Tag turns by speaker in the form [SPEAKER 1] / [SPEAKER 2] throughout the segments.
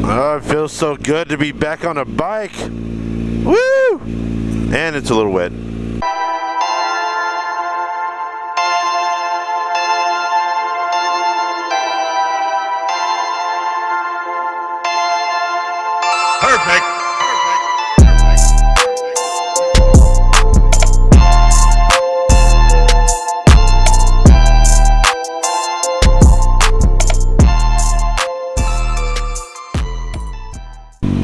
[SPEAKER 1] Oh, it feels so good to be back on a bike. Woo! And it's a little wet.
[SPEAKER 2] Perfect.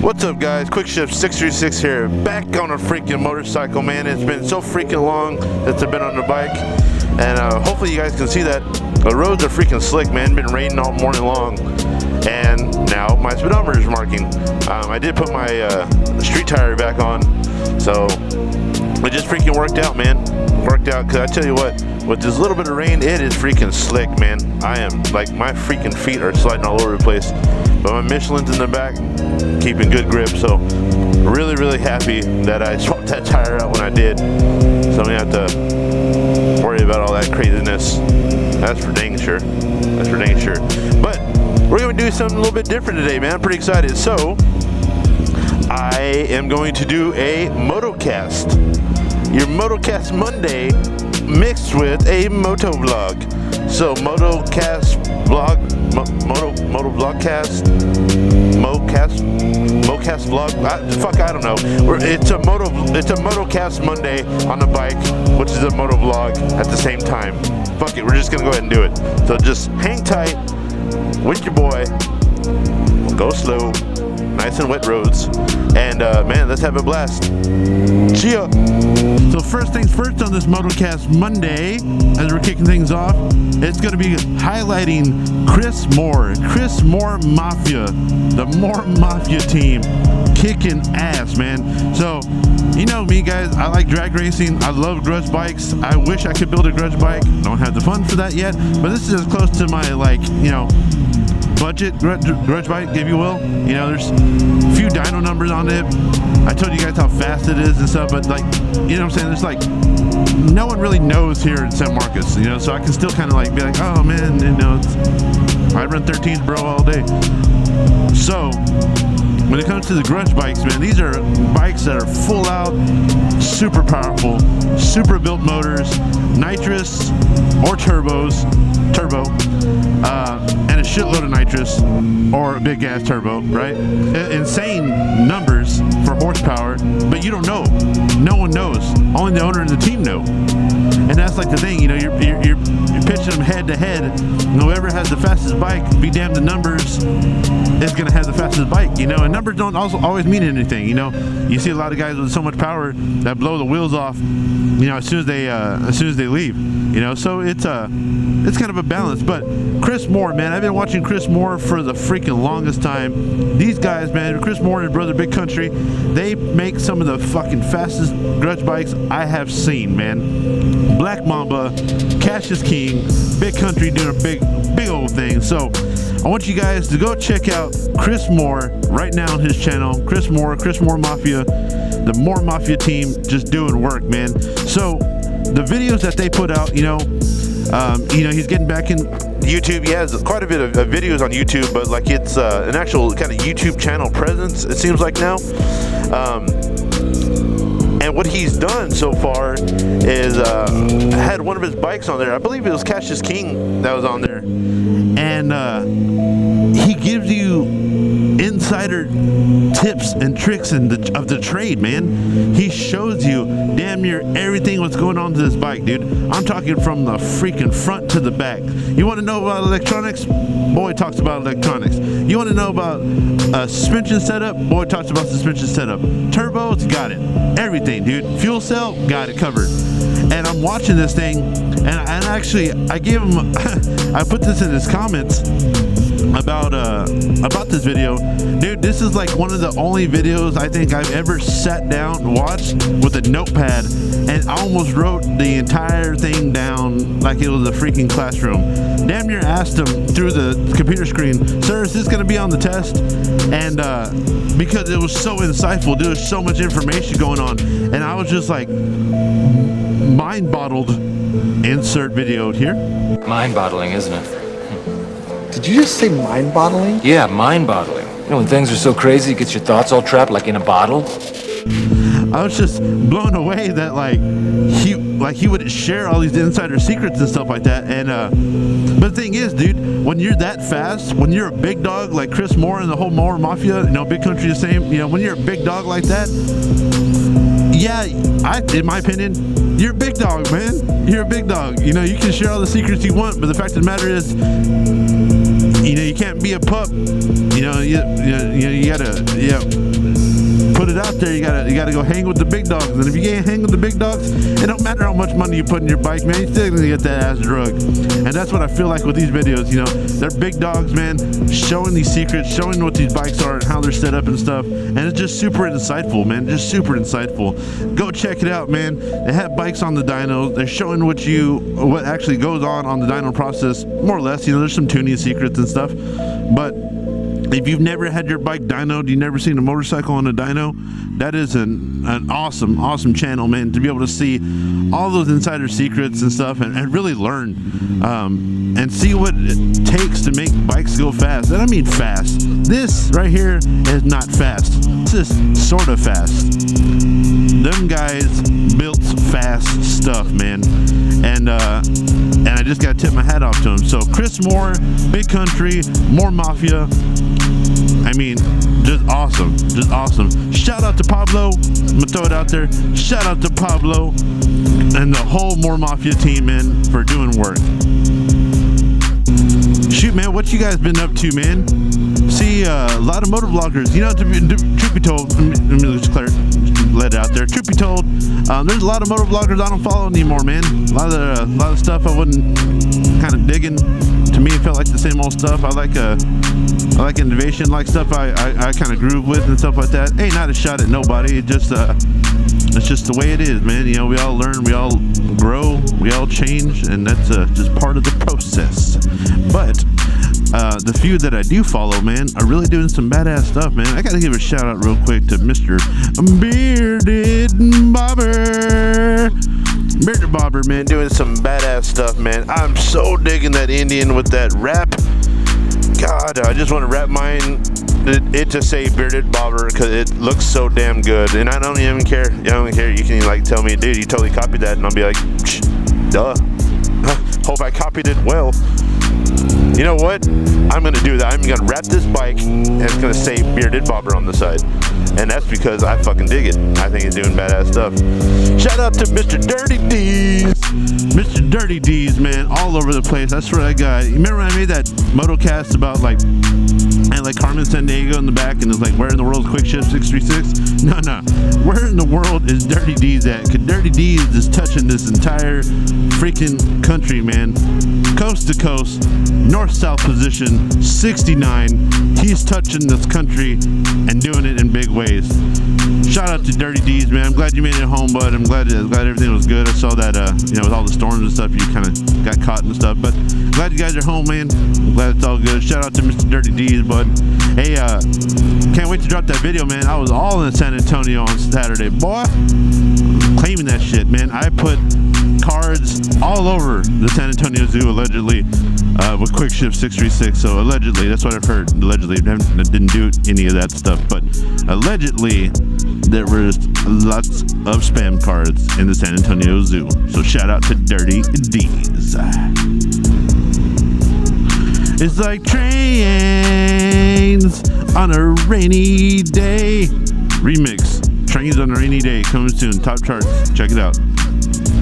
[SPEAKER 1] What's up, guys? Quick Shift 636 here, back on a freaking motorcycle, man. It's been so freaking long since I've been on the bike, and hopefully you guys can see that the roads are freaking slick, man. Been raining all morning long, and now my speedometer is marking. I did put my street tire back on, so it just freaking worked out, man. Worked out, because I tell you what, with this little bit of rain, it is freaking slick, man. I am, like, my freaking feet are sliding all over the place, but my Michelin's in the back, keeping good grip, so really, really happy that I swapped that tire out when I did, so I don't have to worry about all that craziness. That's for dang sure. That's for dang sure. But we're going to do something a little bit different today, man. I'm pretty excited. So I am going to do a Motocast. Your Motocast Monday mixed with a moto vlog. So Motocast vlog, moto vlogcast, Mocast vlog. I don't know. It's a Motocast Monday on the bike, which is a moto vlog at the same time. Fuck it, we're just gonna go ahead and do it. So just hang tight with your boy. Go slow, nice and wet roads, and man, let's have a blast. Cheer. So first things first on this Motocast Monday, as we're kicking things off, it's going to be highlighting Chris Moore Mafia, the Moor Mafia team, kicking ass, man. So, you know me, guys, I like drag racing, I love grudge bikes. I wish I could build a grudge bike, don't have the funds for that yet, but this is as close to my, like, you know, budget grudge bike, if you will. You know, there's a few dyno numbers on it. I told you guys how fast it is and stuff, but, like, you know what I'm saying? There's, like, no one really knows here in San Marcos, you know, so I can still kind of, like, be like, oh, man, you know, I run 13s, bro, all day. So when it comes to the grudge bikes, man, these are bikes that are full out, super powerful, super built motors, nitrous or turbo, and a shitload of nitrous or a big gas turbo, right? Insane numbers for horsepower, but you don't know. No one knows. Only the owner and the team know. And that's like the thing, you know, you're pitching them head to head. Whoever has the fastest bike, be damned the numbers, is gonna have the fastest bike, you know. And numbers don't also always mean anything, you know. You see a lot of guys with so much power that blow the wheels off, you know, as soon as they leave, you know. So it's kind of a balance. But Chris Moore, man, I've been watching Chris Moore for the freaking longest time. These guys, man, Chris Moore and his brother Big Country, they make some of the fucking fastest grudge bikes I have seen, man. Black Mamba, Cash is King, Big Country doing a big old thing. So I want you guys to go check out Chris Moore right now on his channel. Chris Moore Mafia, the Moor Mafia team, just doing work, man. So the videos that they put out, you know, he's getting back in YouTube. He has quite a bit of videos on YouTube, but like it's an actual kind of YouTube channel presence, it seems like now. And what he's done so far is had one of his bikes on there. I believe it was Cash is King that was on there. And he gives you insider tips and tricks of the trade, man. He shows you damn near everything what's going on to this bike, dude. I'm talking from the freaking front to the back. You want to know about electronics? Boy talks about electronics. You want to know about suspension setup? Boy talks about suspension setup. Turbos, got it. Everything, dude. Fuel cell, got it covered. And I'm watching this thing, and actually I gave him I put this in his comments about this video. Dude, this is like one of the only videos I think I've ever sat down and watched with a notepad and almost wrote the entire thing down like it was a freaking classroom. Damn near asked him through the computer screen, sir, is this going to be on the test? And because it was so insightful, there was so much information going on, and I was just like mind-bottled. Insert video here.
[SPEAKER 3] Mind-boggling, isn't it?
[SPEAKER 4] Did you just say mind-boggling?
[SPEAKER 3] Yeah, mind-boggling.
[SPEAKER 2] know, when things are so crazy, it gets your thoughts all trapped like in a bottle.
[SPEAKER 1] I was just blown away that he would share all these insider secrets and stuff like that. And but the thing is, dude, when you're that fast, when you're a big dog like Chris Moore and the whole Moor Mafia, Big Country the same, when you're a big dog like that, yeah, in my opinion, you're a big dog, man. You're a big dog. You can share all the secrets you want, but the fact of the matter is, you can't be a pup. You gotta, put it out there. You gotta go hang with the big dogs. And if you can't hang with the big dogs, it don't matter how much money you put in your bike, man. You're still gonna get that ass drug. And that's what I feel like with these videos. They're big dogs, man, showing these secrets, showing what these bikes are and how they're set up and stuff. And it's just super insightful, man. Just super insightful. Go check it out, man. They have bikes on the dyno. They're showing what actually goes on the dyno process, more or less. There's some tuning secrets and stuff, but if you've never had your bike dynoed, you've never seen a motorcycle on a dyno, that is an awesome channel, man, to be able to see all those insider secrets and stuff and really learn and see what it takes to make bikes go fast. And I mean fast. This right here is not fast. This is sort of fast. Them guys built fast stuff, man. And I just gotta tip my hat off to him. So Chris Moore, Big Country, Moore Mafia, I mean, just awesome. Shout out to Pablo. I'm gonna throw it out there. Shout out to Pablo and the whole Moore Mafia team, man, for doing work. Shoot, man, what you guys been up to, man? See, a lot of motovloggers. Truth be told, let me just let it out there. Truth be told, there's a lot of motovloggers I don't follow anymore, man. A lot of stuff I wasn't kind of digging. To me, it felt like the same old stuff. I like innovation, like stuff I kind of groove with and stuff like that. Hey, not a shot at nobody. It's just the way it is, man. We all learn, we all grow, we all change, and that's just part of the process. But the few that I do follow, man, are really doing some badass stuff, man. I gotta give a shout out real quick to Mr. Bearded Bobber. Bearded Bobber, man, doing some badass stuff, man. I'm so digging that Indian with that wrap. God, I just want to wrap mine it to say Bearded Bobber because it looks so damn good. And I don't even care. You can tell me, dude, you totally copied that, and I'll be like, duh. Hope I copied it well. You know what? I'm gonna do that. I'm gonna wrap this bike and it's gonna say Bearded Bobber on the side. And that's because I fucking dig it. I think it's doing badass stuff. Shout out to Mr. Dirty Deez. Mr. Dirty Deez, man, all over the place. I swear to God. You remember when I made that Motocast about Carmen Sandiego in the back, and it's like, where in the world is Quick Shift 636? No. Where in the world is Dirty Deez at? Because Dirty Deez is touching this entire freaking country, man. Coast to coast, north-south position, 69. He's touching this country and doing it in big ways. Shout out to Dirty Deez, man. I'm glad you made it home, bud. I'm glad everything was good. I saw that, with all the storms and stuff, you kind of got caught and stuff. But glad you guys are home, man. I'm glad it's all good. Shout out to Mr. Dirty Deez, bud. Hey, can't wait to drop that video, man. I was all in San Antonio on Saturday, boy. Claiming that shit, man. I put cards all over the San Antonio Zoo, allegedly, with Quick Shift 636. So allegedly, that's what I've heard. Allegedly, I didn't do any of that stuff, but allegedly, there was lots of spam cards in the San Antonio Zoo. So shout out to Dirty Deez. It's like trains on a rainy day. Remix. Trains on a rainy day. Coming soon. Top charts. Check it out.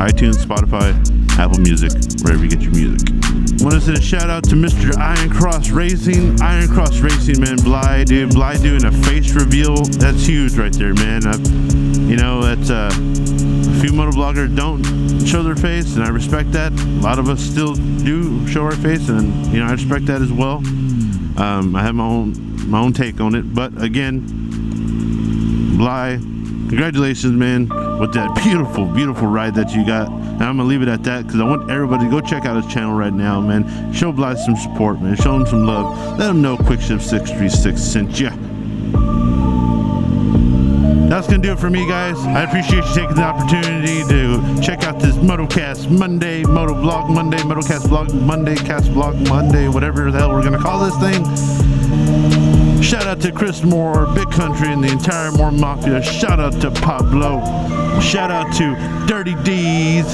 [SPEAKER 1] iTunes, Spotify, Apple Music, wherever you get your music. Want to send a shout out to Mr. Iron Cross Racing. Iron Cross Racing, man. Bly, dude. Bly doing a face reveal. That's huge right there, man. That's a few motovloggers don't show their face, and I respect that. A lot of us still do show our face, and I respect that as well. I have my own take on it, but again, Bly, congratulations, man, with that beautiful ride that you got. And I'm gonna leave it at that because I want everybody to go check out his channel right now, man. Show Bly some support, man. Show him some love. Let him know Quick Shift 636 sent ya. That's gonna do it for me, guys. I appreciate you taking the opportunity to check out this Motocast Monday, Motovlog Monday, Motocast Vlog Monday, Cast Vlog Monday, whatever the hell we're gonna call this thing. Shout out to Chris Moore, Big Country, and the entire Moore Mafia. Shout out to Pablo. Shout out to Dirty Deez.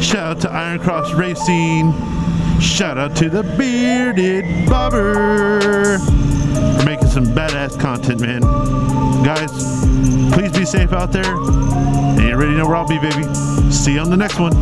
[SPEAKER 1] Shout out to Iron Cross Racing. Shout out to the Bearded Bobber for making some badass content, man. Guys, please be safe out there. And you already know where I'll be, baby. See you on the next one.